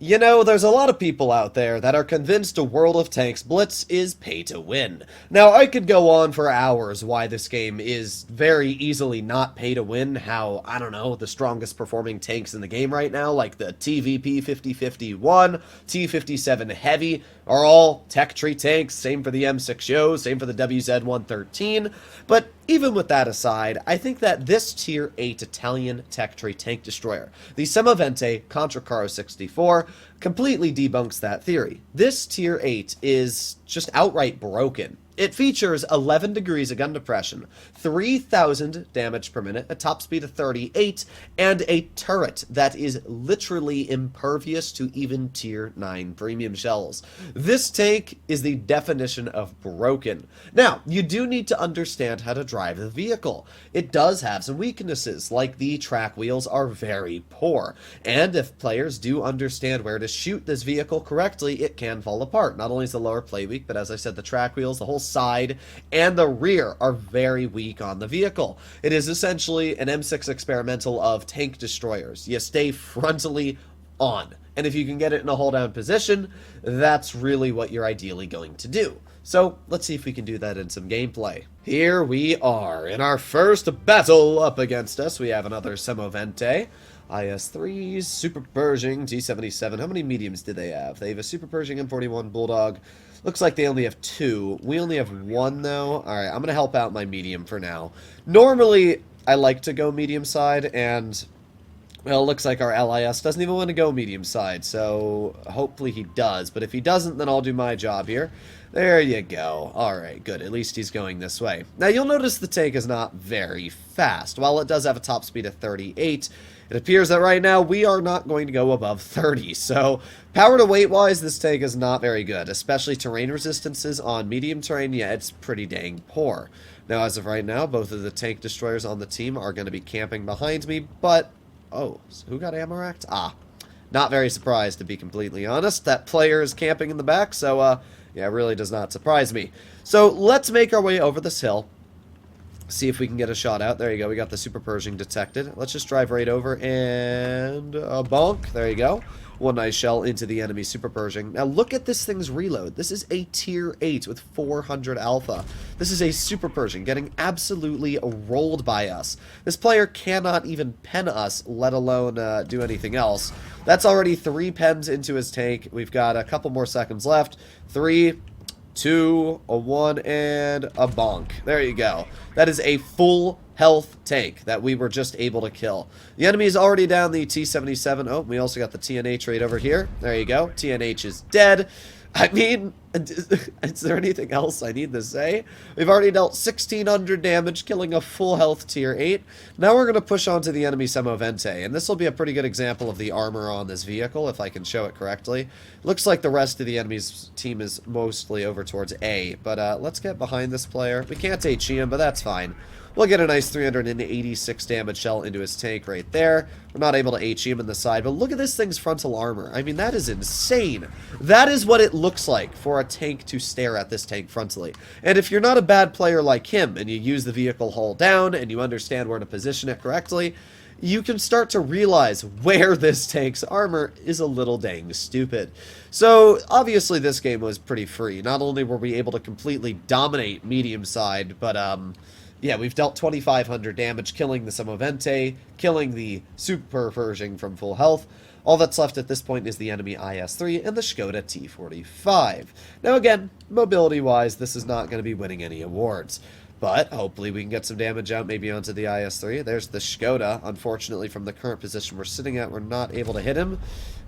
You know, there's a lot of people out there that are convinced a World of Tanks Blitz is pay to win. Now, I could go on for hours why this game is very easily not pay to win, how, I don't know, the strongest performing tanks in the game right now, like the TVP 5051, T57 Heavy, are all tech tree tanks, same for the M6 Yo, same for the WZ113, but even with that aside, I think that this Tier 8 Italian tech tree tank destroyer, the Semovente Contracaro 64, completely debunks that theory. This Tier 8 is just outright broken. It features 11 degrees of gun depression, 3,000 damage per minute, a top speed of 38, and a turret that is literally impervious to even Tier 9 premium shells. This tank is the definition of broken. Now, you do need to understand how to drive the vehicle. It does have some weaknesses, like the track wheels are very poor, and if players do understand where to shoot this vehicle correctly, it can fall apart. Not only is the lower play weak, but as I said, the track wheels, the whole side and the rear are very weak on the vehicle. It is essentially an M6 experimental of tank destroyers. You stay frontally on, and if you can get it in a hold down position, that's really what you're ideally going to do. So let's see if we can do that in some gameplay. Here we are in our first battle. Up against us we have another Semovente IS-3s, Super Pershing, T-77. How many mediums do they have? They have a Super Pershing M41 Bulldog. Looks like they only have 2. We only have 1, though. Alright, I'm going to help out my medium for now. Normally, I like to go medium side, and, well, it looks like our LIS doesn't even want to go medium side, so hopefully he does. But if he doesn't, then I'll do my job here. There you go. Alright, good. At least he's going this way. Now, you'll notice the tank is not very fast. While it does have a top speed of 38, it appears that right now we are not going to go above 30, so power to weight wise this tank is not very good, especially terrain resistances on medium terrain. Yeah, it's pretty dang poor. Now as of right now, both of the tank destroyers on the team are going to be camping behind me, but oh, so who got ammo racked? Not very surprised, to be completely honest. That player is camping in the back, so yeah, it really does not surprise me. So let's make our way over this hill. See if we can get a shot out. There you go. We got the Super Pershing detected. Let's just drive right over and bonk. There you go. One nice shell into the enemy Super Pershing. Now look at this thing's reload. This is a Tier 8 with 400 alpha. This is a Super Pershing getting absolutely rolled by us. This player cannot even pen us, let alone do anything else. That's already 3 pens into his tank. We've got a couple more seconds left. 3, 2, a 1, and a bonk. There you go. That is a full health tank that we were just able to kill. The enemy is already down the T-77. Oh, we also got the TNH right over here. There you go. TNH is dead. I mean, is there anything else I need to say? We've already dealt 1,600 damage, killing a full health Tier 8. Now we're going to push on to the enemy Semovente, and this will be a pretty good example of the armor on this vehicle, if I can show it correctly. Looks like the rest of the enemy's team is mostly over towards A, but let's get behind this player. We can't HE him, but that's fine. We'll get a nice 386 damage shell into his tank right there. We're not able to HE him in the side, but look at this thing's frontal armor. I mean, that is insane. That is what it looks like for a tank to stare at this tank frontally. And if you're not a bad player like him, and you use the vehicle hull down, and you understand where to position it correctly, you can start to realize where this tank's armor is a little dang stupid. So, obviously this game was pretty free. Not only were we able to completely dominate medium side, but, yeah, we've dealt 2,500 damage, killing the Semovente, killing the Super Pershing from full health. All that's left at this point is the enemy IS-3 and the Skoda T-45. Now again, mobility-wise, this is not going to be winning any awards. But hopefully we can get some damage out, maybe onto the IS-3. There's the Skoda. Unfortunately, from the current position we're sitting at, we're not able to hit him.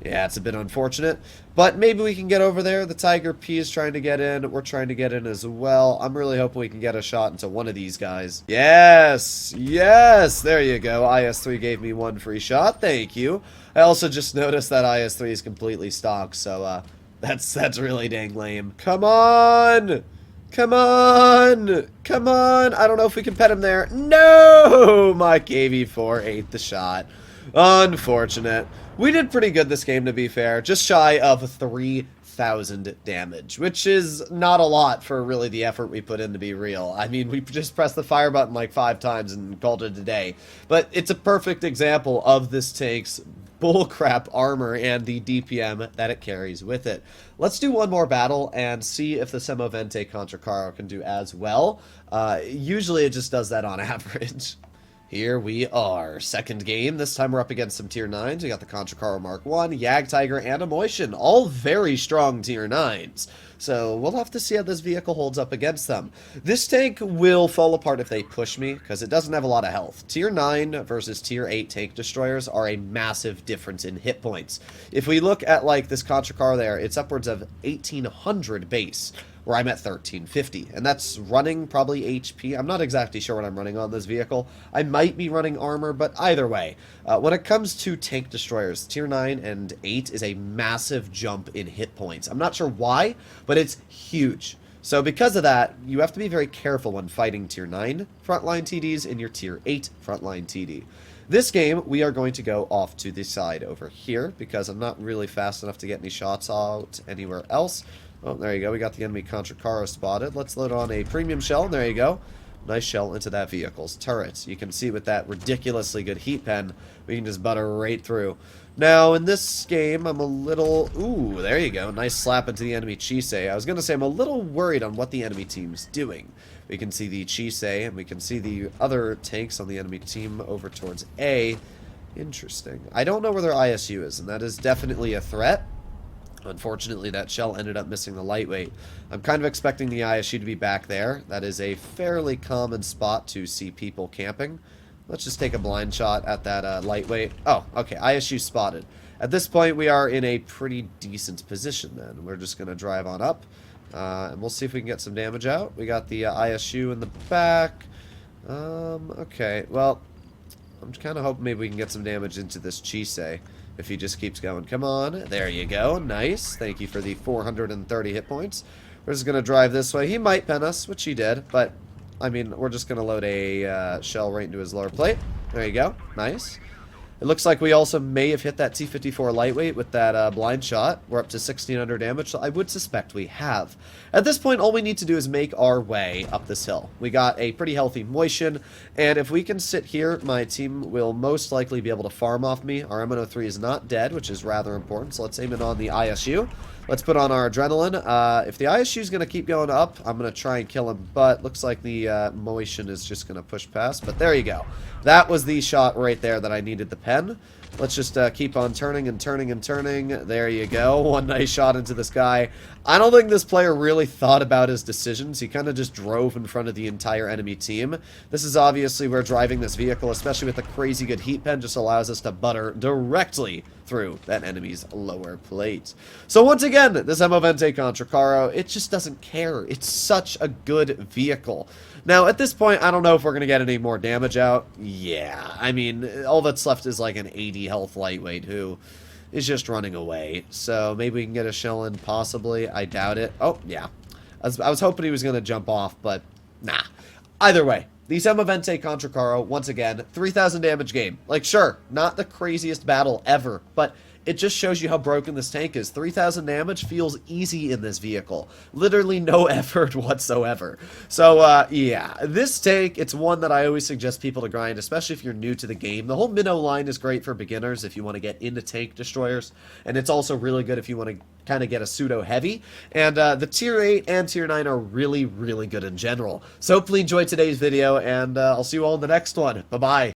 Yeah, it's a bit unfortunate. But maybe we can get over there. The Tiger P is trying to get in. We're trying to get in as well. I'm really hoping we can get a shot into one of these guys. Yes! Yes! There you go. IS-3 gave me one free shot. Thank you. I also just noticed that IS-3 is completely stocked, so that's really dang lame. Come on! Come on! Come on! I don't know if we can pet him there. No! My KV-4 ate the shot. Unfortunate. We did pretty good this game, to be fair. Just shy of 3,000 damage, which is not a lot for really the effort we put in, to be real. I mean, we just pressed the fire button like 5 times and called it a day. But it's a perfect example of this tank's bullcrap armor and the DPM that it carries with it. Let's do one more battle and see if the Semovente Contracaro can do as well. Usually it just does that on average. Here we are. Second game. This time we're up against some tier 9s. We got the Contracaro Mark 1, Yag Tiger, and a Moishin. All very strong tier 9s. So we'll have to see how this vehicle holds up against them. This tank will fall apart if they push me, because it doesn't have a lot of health. Tier 9 versus tier 8 tank destroyers are a massive difference in hit points. If we look at, like, this Contracaro there, it's upwards of 1800 base, where I'm at 1350, and that's running probably HP. I'm not exactly sure what I'm running on this vehicle. I might be running armor, but either way, when it comes to tank destroyers, tier 9 and 8 is a massive jump in hit points. I'm not sure why, but it's huge. So because of that, you have to be very careful when fighting tier 9 frontline TDs and your tier 8 frontline TD. This game, we are going to go off to the side over here, because I'm not really fast enough to get any shots out anywhere else. Oh, there you go. We got the enemy Contracaro spotted. Let's load on a premium shell. There you go. Nice shell into that vehicle's turret. You can see with that ridiculously good heat pen, we can just butter right through. Now, in this game, I'm a little... Ooh, there you go. Nice slap into the enemy Chisei. I was going to say I'm a little worried on what the enemy team's doing. We can see the Chisei, and we can see the other tanks on the enemy team over towards A. Interesting. I don't know where their ISU is, and that is definitely a threat. Unfortunately, that shell ended up missing the lightweight. I'm kind of expecting the ISU to be back there. That is a fairly common spot to see people camping. Let's just take a blind shot at that lightweight. Oh, okay, ISU spotted. At this point, we are in a pretty decent position then. We're just going to drive on up, and we'll see if we can get some damage out. We got the ISU in the back. Okay, well, I'm kind of hoping maybe we can get some damage into this Chisei. If he just keeps going. Come on. There you go. Nice. Thank you for the 430 hit points. We're just going to drive this way. He might pen us, which he did, but, I mean, we're just going to load a shell right into his lower plate. There you go. Nice. It looks like we also may have hit that T-54 lightweight with that blind shot. We're up to 1600 damage, so I would suspect we have. At this point, all we need to do is make our way up this hill. We got a pretty healthy Moishin, and if we can sit here, my team will most likely be able to farm off me. Our M103 is not dead, which is rather important, so let's aim it on the ISU. Let's put on our adrenaline. If the ISU is going to keep going up, I'm going to try and kill him, but looks like the Moishin is just going to push past. But there you go. That was the shot right there that I needed the pen. Let's just keep on turning and turning and turning. There you go. One nice shot into this guy. I don't think this player really thought about his decisions. He kind of just drove in front of the entire enemy team. This is obviously where driving this vehicle, especially with a crazy good heat pen, just allows us to butter directly through that enemy's lower plate. So once again, this Semovente Contracaro, it just doesn't care. It's such a good vehicle. Now, at this point, I don't know if we're going to get any more damage out. Yeah, I mean, all that's left is like an 80 health lightweight who is just running away. So maybe we can get a shell in, possibly. I doubt it. Oh, yeah. I was hoping he was going to jump off, but nah. Either way, the Semovente Contracaro, once again, 3,000 damage game. Like, sure, not the craziest battle ever, but it just shows you how broken this tank is. 3,000 damage feels easy in this vehicle. Literally no effort whatsoever. So, yeah, this tank, it's one that I always suggest people to grind, especially if you're new to the game. The whole minnow line is great for beginners if you want to get into tank destroyers, and it's also really good if you want to kind of get a pseudo-heavy. And the Tier 8 and Tier 9 are really, really good in general. So hopefully you enjoyed today's video, and I'll see you all in the next one. Bye-bye.